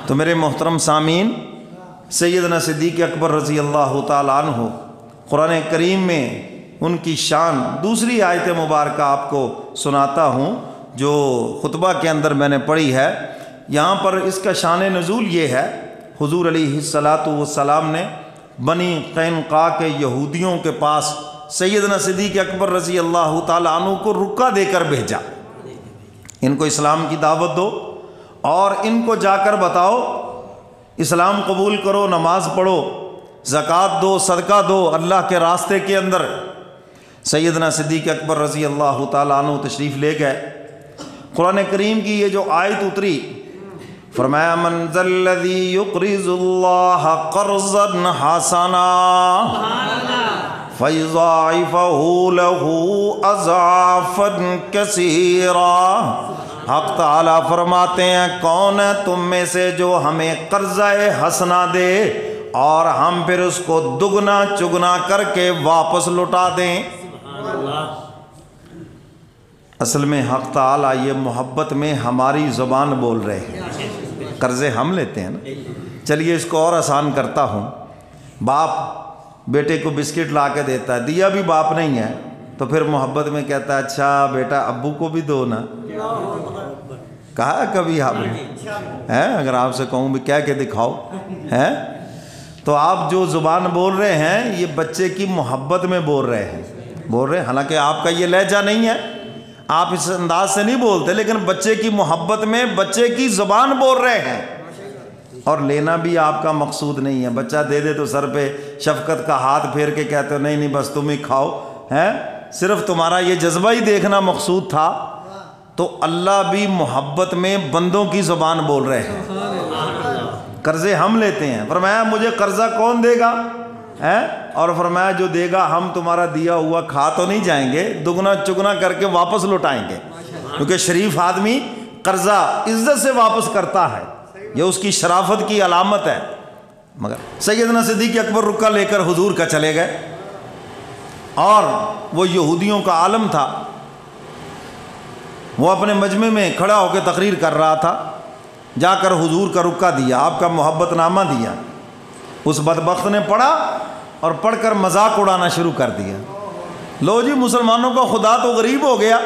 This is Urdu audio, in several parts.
تو میرے محترم سامعین، سیدنا صدیق اکبر رضی اللہ تعالیٰ عنہ، قرآن کریم میں ان کی شان دوسری آیت مبارکہ آپ کو سناتا ہوں جو خطبہ کے اندر میں نے پڑھی ہے۔ یہاں پر اس کا شان نزول یہ ہے، حضور علیہ السلام نے بنی قینقاع کے یہودیوں کے پاس سیدنا صدیق اکبر رضی اللہ تعالیٰ عنہ کو رکا دے کر بھیجا، ان کو اسلام کی دعوت دو اور ان کو جا کر بتاؤ اسلام قبول کرو، نماز پڑھو، زکوٰۃ دو، صدقہ دو اللہ کے راستے کے اندر۔ سیدنا صدیق اکبر رضی اللہ تعالیٰ عنہ تشریف لے گئے۔ قرآن کریم کی یہ جو آیت اتری، فرمایا من ذا الذی یقرض اللہ قرضا حسنا فیضاعفہ لہ اضعافا کثیرا۔ حق تعالیٰ فرماتے ہیں کون ہے تم میں سے جو ہمیں قرضہ حسنہ دے اور ہم پھر اس کو دگنا چگنا کر کے واپس لوٹا دیں۔ اصل میں حق تعالیٰ یہ محبت میں ہماری زبان بول رہے ہیں، قرضے ہم لیتے ہیں نا۔ چلیے اس کو اور آسان کرتا ہوں، باپ بیٹے کو بسکٹ لا کے دیتا ہے، دیا بھی باپ نہیں ہے تو پھر محبت میں کہتا ہے اچھا بیٹا ابو کو بھی دو نا۔ کہا ہے کبھی آپ نے؟ اگر آپ سے کہوں بھی کہہ کے دکھاؤ ہے تو آپ جو زبان بول رہے ہیں یہ بچے کی محبت میں بول رہے ہیں، حالانکہ آپ کا یہ لہجہ نہیں ہے، آپ اس انداز سے نہیں بولتے، لیکن بچے کی محبت میں بچے کی زبان بول رہے ہیں۔ اور لینا بھی آپ کا مقصود نہیں ہے، بچہ دے دے تو سر پہ شفقت کا ہاتھ پھیر کے کہتے ہو نہیں نہیں بس تم ہی کھاؤ، صرف تمہارا یہ جذبہ ہی دیکھنا مقصود تھا۔ تو اللہ بھی محبت میں بندوں کی زبان بول رہے ہیں، قرضے ہم لیتے ہیں۔ فرمایا مجھے قرضہ کون دے گا، اور فرمایا جو دے گا ہم تمہارا دیا ہوا کھا تو نہیں جائیں گے، دگنا چگنا کر کے واپس لوٹائیں گے، کیونکہ شریف آدمی قرضہ عزت سے واپس کرتا ہے، یہ اس کی شرافت کی علامت ہے۔ مگر سیدنا صدیق اکبر رکا لے کر حضور کا چلے گئے، اور وہ یہودیوں کا عالم تھا، وہ اپنے مجمع میں کھڑا ہو کے تقریر کر رہا تھا، جا کر حضور کا رکا دیا، آپ کا محبت نامہ دیا۔ اس بدبخت نے پڑھا اور پڑھ کر مذاق اڑانا شروع کر دیا، لو جی مسلمانوں کا خدا تو غریب ہو گیا،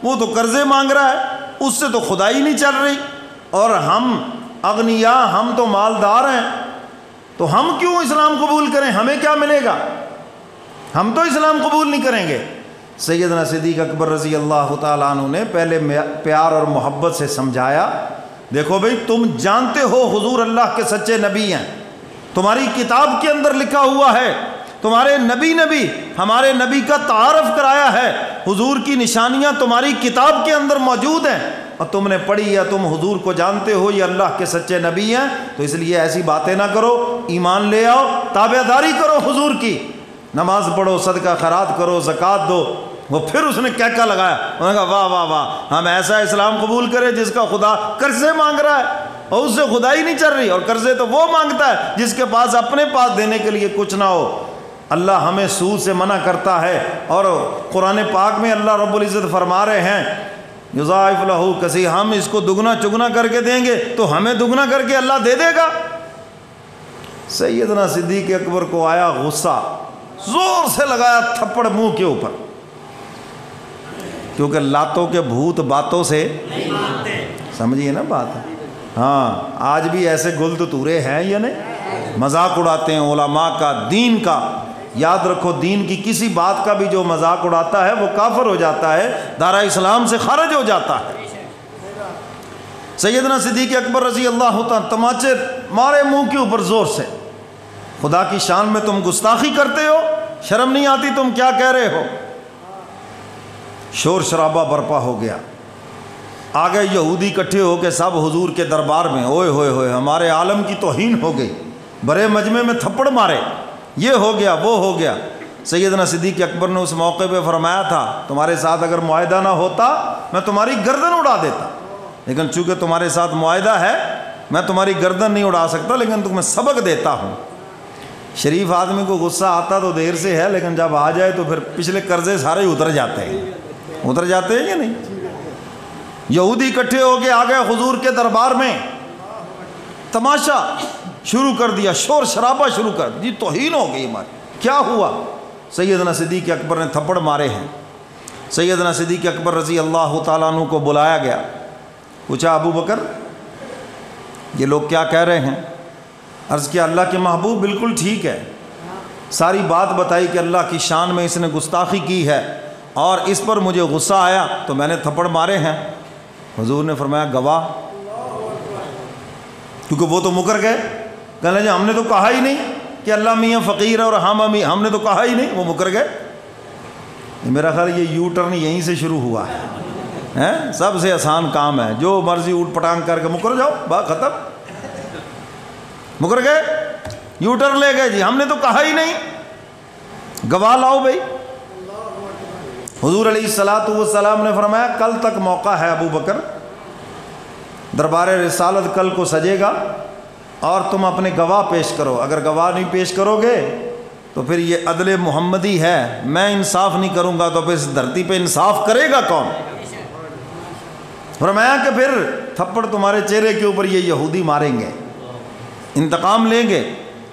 وہ تو قرضے مانگ رہا ہے، اس سے تو خدائی نہیں چل رہی، اور ہم اغنیا، ہم تو مالدار ہیں، تو ہم کیوں اسلام قبول کریں، ہمیں کیا ملے گا، ہم تو اسلام قبول نہیں کریں گے۔ سیدنا صدیق اکبر رضی اللہ تعالیٰ عنہ نے پہلے پیار اور محبت سے سمجھایا، دیکھو بھئی تم جانتے ہو حضور اللہ کے سچے نبی ہیں، تمہاری کتاب کے اندر لکھا ہوا ہے، تمہارے نبی نے بھی ہمارے نبی کا تعارف کرایا ہے، حضور کی نشانیاں تمہاری کتاب کے اندر موجود ہیں، اور تم نے پڑھی ہے، تم حضور کو جانتے ہو یہ اللہ کے سچے نبی ہیں، تو اس لیے ایسی باتیں نہ کرو، ایمان لے آؤ، تابعداری کرو حضور کی، نماز پڑھو، صدقہ خیرات کرو، زکوٰۃ دو۔ وہ پھر اس نے کہکا لگایا، انہوں نے کہا واہ واہ واہ، ہم ایسا اسلام قبول کریں جس کا خدا قرضے مانگ رہا ہے اور اس سے خدائی نہیں چل رہی، اور قرضے تو وہ مانگتا ہے جس کے پاس اپنے پاس دینے کے لیے کچھ نہ ہو۔ اللہ ہمیں سود سے منع کرتا ہے، اور قرآن پاک میں اللہ رب العزت فرما رہے ہیں یضاعف لہ کثیر، ہم اس کو دگنا چگنا کر کے دیں گے تو ہمیں دگنا کر کے اللہ دے دے گا۔ سیدنا صدیق اکبر کو آیا غصہ، زور سے لگایا تھپڑ منہ کے اوپر، کیونکہ لاتوں کے بھوت باتوں سے سمجھیے نا بات۔ ہاں آج بھی ایسے گل تو تورے ہیں یا نہیں، مذاق اڑاتے ہیں علماء کا، دین کا۔ یاد رکھو دین کی کسی بات کا بھی جو مذاق اڑاتا ہے وہ کافر ہو جاتا ہے، دارہ اسلام سے خارج ہو جاتا ہے۔ سیدنا صدیق اکبر رضی اللہ تعالیٰ تماچے مارے منہ کے اوپر زور سے، خدا کی شان میں تم گستاخی کرتے ہو، شرم نہیں آتی، تم کیا کہہ رہے ہو؟ شور شرابہ برپا ہو گیا، آگے یہودی اکٹھے ہو کے سب حضور کے دربار میں، اوئے ہوئے ہوئے ہمارے عالم کی توہین ہو گئی، بڑے مجمع میں تھپڑ مارے، یہ ہو گیا وہ ہو گیا۔ سیدنا صدیق اکبر نے اس موقع پہ فرمایا تھا تمہارے ساتھ اگر معاہدہ نہ ہوتا میں تمہاری گردن اڑا دیتا، لیکن چونکہ تمہارے ساتھ معاہدہ ہے میں تمہاری گردن نہیں اڑا سکتا، لیکن تمہیں سبق دیتا ہوں۔ شریف آدمی کو غصہ آتا تو دیر سے ہے، لیکن جب آ جائے تو پھر پچھلے قرضے سارے اتر جاتے ہیں یا نہیں؟ یہودی اکٹھے ہو کے آ گئے حضور کے دربار میں، تماشا شروع کر دیا، شور شرابہ شروع کر دی، توہین ہو گئی ہماری۔ کیا ہوا؟ سیدنا صدیق اکبر نے تھپڑ مارے ہیں۔ سیدنا صدیق اکبر رضی اللہ تعالیٰ عنہ کو بلایا گیا، پوچھا ابو بکر یہ لوگ کیا کہہ رہے ہیں؟ عرض کیا اللہ کے محبوب بالکل ٹھیک ہے، ساری بات بتائی کہ اللہ کی شان میں اس نے گستاخی کی ہے اور اس پر مجھے غصہ آیا تو میں نے تھپڑ مارے ہیں۔ حضور نے فرمایا گواہ؟ کیونکہ وہ تو مکر گئے، کہنے لگے ہم نے تو کہا ہی نہیں کہ اللہ میاں فقیر ہے اور ہم نے تو کہا ہی نہیں، وہ مکر گئے۔ میرا خیال یہ یو ٹرن یہیں سے شروع ہوا ہے، سب سے آسان کام ہے، جو مرضی اوٹ پٹانگ کر کے مکر جاؤ، بات ختم۔ مکر گئے، یو ٹرن لے گئے، جی ہم نے تو کہا ہی نہیں، گواہ لاؤ بھائی۔ حضور علیہ السلام نے فرمایا کل تک موقع ہے ابو بکر، دربار رسالت کل کو سجے گا اور تم اپنے گواہ پیش کرو، اگر گواہ نہیں پیش کرو گے تو پھر یہ عدل محمدی ہے، میں انصاف نہیں کروں گا تو پھر اس دھرتی پہ انصاف کرے گا کون؟ فرمایا کہ پھر تھپڑ تمہارے چہرے کے اوپر یہ یہودی ماریں گے، انتقام لیں گے۔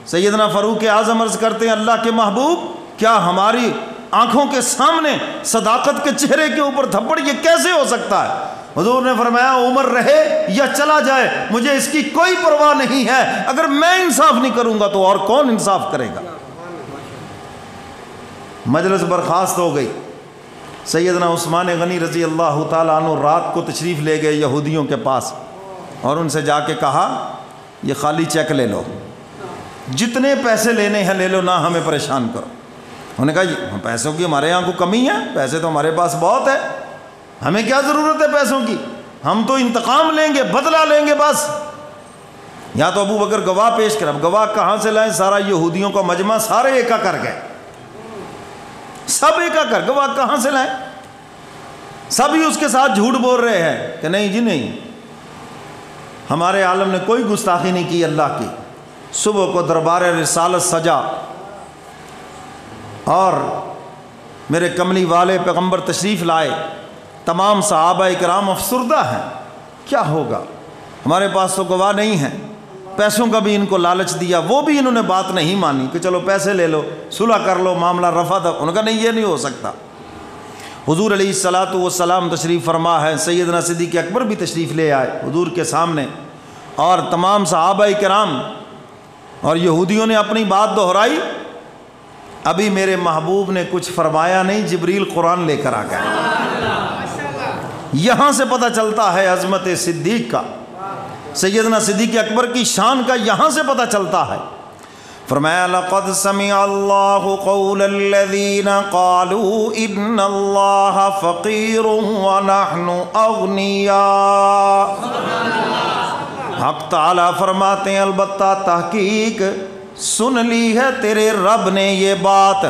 سیدنا فاروق اعظم عرض کرتے ہیں اللہ کے محبوب کیا ہماری آنکھوں کے سامنے صداقت کے چہرے کے اوپر تھپڑ، یہ کیسے ہو سکتا ہے؟ حضور نے فرمایا عمر رہے یا چلا جائے مجھے اس کی کوئی پرواہ نہیں ہے، اگر میں انصاف نہیں کروں گا تو اور کون انصاف کرے گا؟ مجلس برخاست ہو گئی۔ سیدنا عثمان غنی رضی اللہ تعالیٰ عنہ رات کو تشریف لے گئے یہودیوں کے پاس اور ان سے جا کے کہا یہ خالی چیک لے لو، جتنے پیسے لینے ہیں لے لو، نہ ہمیں پریشان کرو۔ انہوں نے کہا پیسوں کی ہمارے یہاں کو کمی ہے، پیسے تو ہمارے پاس بہت ہے، ہمیں کیا ضرورت ہے پیسوں کی، ہم تو انتقام لیں گے، بدلہ لیں گے بس۔ یا تو ابو بکر گواہ پیش کر، اب گواہ کہاں سے لائیں؟ سارا یہودیوں کا مجمع سارے ایکا کر گئے، سب ایکا کر، گواہ کہاں سے لائیں؟ سبھی اس کے ساتھ جھوٹ بول رہے ہیں کہ نہیں جی نہیں، ہمارے عالم نے کوئی گستاخی نہیں کی اللہ کی۔ صبح کو دربار رسالت سجا اور میرے کملی والے پیغمبر تشریف لائے، تمام صحابہ کرام افسردہ ہیں، کیا ہوگا؟ ہمارے پاس تو گواہ نہیں ہیں، پیسوں کا بھی ان کو لالچ دیا، وہ بھی انہوں نے بات نہیں مانی کہ چلو پیسے لے لو، صلح کر لو، معاملہ رفع تھا۔ انہوں نے کہا نہیں یہ نہیں ہو سکتا۔ حضور علیہ السلام تشریف فرما ہے، سیدنا صدیق اکبر بھی تشریف لے آئے حضور کے سامنے، اور تمام صحابہ کرام اور یہودیوں نے اپنی بات دہرائی۔ ابھی میرے محبوب نے کچھ فرمایا نہیں، جبریل قرآن لے کر آ گیا۔ یہاں سے پتہ چلتا ہے عظمت صدیق کا، سیدنا صدیق اکبر کی شان کا یہاں سے پتہ چلتا ہے۔ فرمایا لقد سمع اللہ قول الذین قالوا ان اللہ فقیر ونحن اغنیاء۔ حق تعالیٰ فرماتے ہیں البتہ تحقیق سن لی ہے تیرے رب نے یہ بات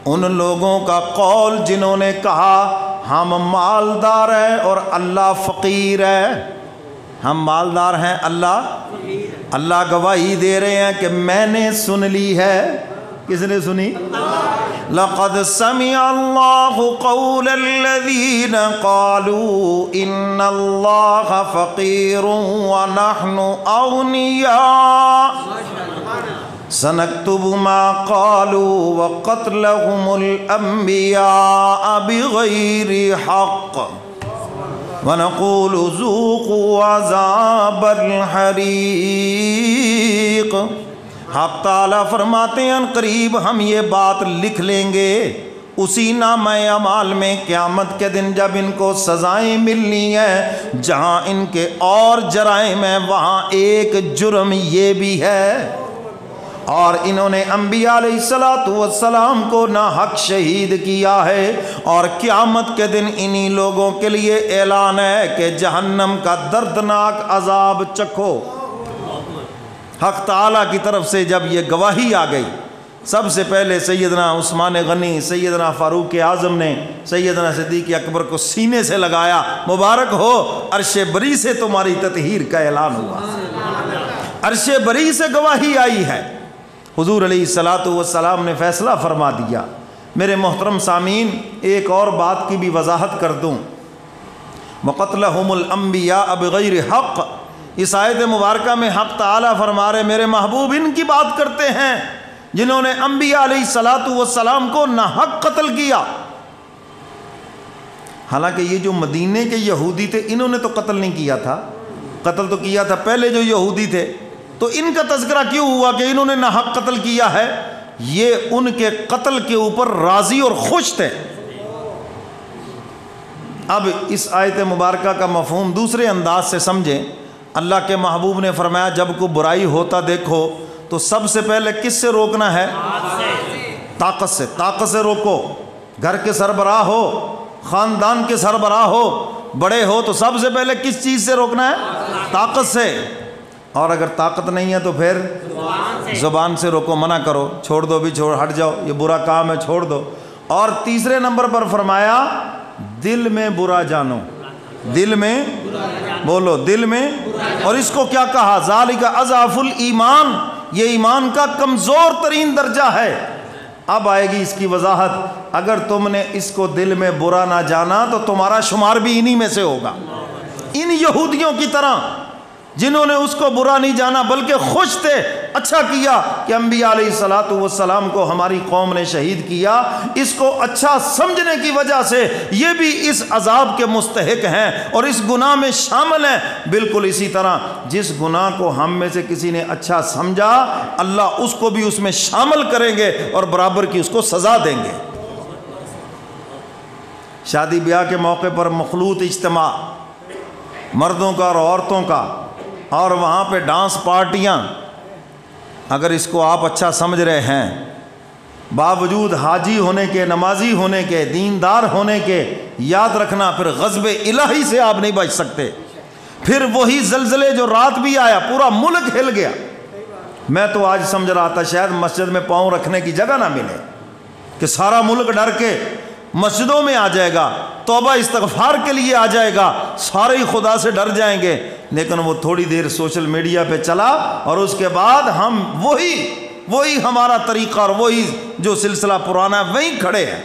ان لوگوں کا قول جنہوں نے کہا ہم مالدار ہیں اور اللہ فقیر ہے۔ ہم مالدار ہیں، اللہ گواہی دے رہے ہیں کہ میں نے سن لی ہے۔ کس نے سنی؟ لقد سمع اللہ قول الذین قالوا ان اللہ فقیر ونحن اغنیاء سنکتب ما قالوا وقتلهم الانبیاء بغیر حق وَنَقُولُ ذُوقُوا عَذَابَ الْحَرِيقِ۔ حق تعالیٰ فرماتے ہیں ان قریب ہم یہ بات لکھ لیں گے اسی نامہ اعمال میں، قیامت کے دن جب ان کو سزائیں ملنی ہیں، جہاں ان کے اور جرائم ہیں وہاں ایک جرم یہ بھی ہے، اور انہوں نے انبیاء علیہ السلام کو ناحق شہید کیا ہے، اور قیامت کے دن انہی لوگوں کے لیے اعلان ہے کہ جہنم کا دردناک عذاب چکھو۔ حق تعالیٰ کی طرف سے جب یہ گواہی آ گئی، سب سے پہلے سیدنا عثمان غنی، سیدنا فاروق اعظم نے سیدنا صدیق اکبر کو سینے سے لگایا، مبارک ہو، عرش بری سے تمہاری تطہیر کا اعلان ہوا، عرش بری سے گواہی آئی ہے۔ حضور علیہ السلام نے فیصلہ فرما دیا۔ میرے محترم سامعین، ایک اور بات کی بھی وضاحت کر دوں، وَقَتْلَهُمُ الْأَنْبِيَاءَ بِغَيْرِ حق، اس آیت مبارکہ میں حق تعالیٰ فرما رہے میرے محبوب ان کی بات کرتے ہیں جنہوں نے انبیاء علیہ الصلاۃ والسلام کو ناحق قتل کیا۔ حالانکہ یہ جو مدینے کے یہودی تھے انہوں نے تو قتل نہیں کیا تھا، قتل تو کیا تھا پہلے جو یہودی تھے، تو ان کا تذکرہ کیوں ہوا کہ انہوں نے ناحق قتل کیا ہے؟ یہ ان کے قتل کے اوپر راضی اور خوش تھے۔ اب اس آیت مبارکہ کا مفہوم دوسرے انداز سے سمجھیں۔ اللہ کے محبوب نے فرمایا جب کوئی برائی ہوتا دیکھو تو سب سے پہلے کس سے روکنا ہے؟ طاقت سے، طاقت سے روکو۔ گھر کے سربراہ ہو، خاندان کے سربراہ ہو، بڑے ہو، تو سب سے پہلے کس چیز سے روکنا ہے؟ طاقت سے۔ اور اگر طاقت نہیں ہے تو پھر زبان سے روکو، منع کرو، چھوڑ دو بھی، چھوڑ ہٹ جاؤ، یہ برا کام ہے، چھوڑ دو۔ اور تیسرے نمبر پر فرمایا دل میں برا جانو، دل میں بولو، دل میں۔ اور اس کو کیا کہا؟ ذالک اضعف الایمان، یہ ایمان کا کمزور ترین درجہ ہے۔ اب آئے گی اس کی وضاحت۔ اگر تم نے اس کو دل میں برا نہ جانا تو تمہارا شمار بھی انہی میں سے ہوگا، ان یہودیوں کی طرح جنہوں نے اس کو برا نہیں جانا بلکہ خوش تھے۔ اچھا کیا کہ انبیاء علیہ الصلاۃ والسلام کو ہماری قوم نے شہید کیا، اس کو اچھا سمجھنے کی وجہ سے یہ بھی اس عذاب کے مستحق ہیں اور اس گناہ میں شامل ہیں۔ بالکل اسی طرح جس گناہ کو ہم میں سے کسی نے اچھا سمجھا، اللہ اس کو بھی اس میں شامل کریں گے اور برابر کی اس کو سزا دیں گے۔ شادی بیاہ کے موقع پر مخلوط اجتماع، مردوں کا اور عورتوں کا، اور وہاں پہ ڈانس پارٹیاں، اگر اس کو آپ اچھا سمجھ رہے ہیں، باوجود حاجی ہونے کے، نمازی ہونے کے، دیندار ہونے کے، یاد رکھنا پھر غضب الہی سے آپ نہیں بچ سکتے۔ پھر وہی زلزلے جو رات بھی آیا، پورا ملک ہل گیا۔ میں تو آج سمجھ رہا تھا شاید مسجد میں پاؤں رکھنے کی جگہ نہ ملے، کہ سارا ملک ڈر کے مسجدوں میں آ جائے گا، توبہ استغفار کے لیے آ جائے گا، سارے ہی خدا سے ڈر جائیں گے۔ لیکن وہ تھوڑی دیر سوشل میڈیا پہ چلا اور اس کے بعد ہم وہی ہمارا طریقہ اور وہی جو سلسلہ پرانا ہے وہیں کھڑے ہیں۔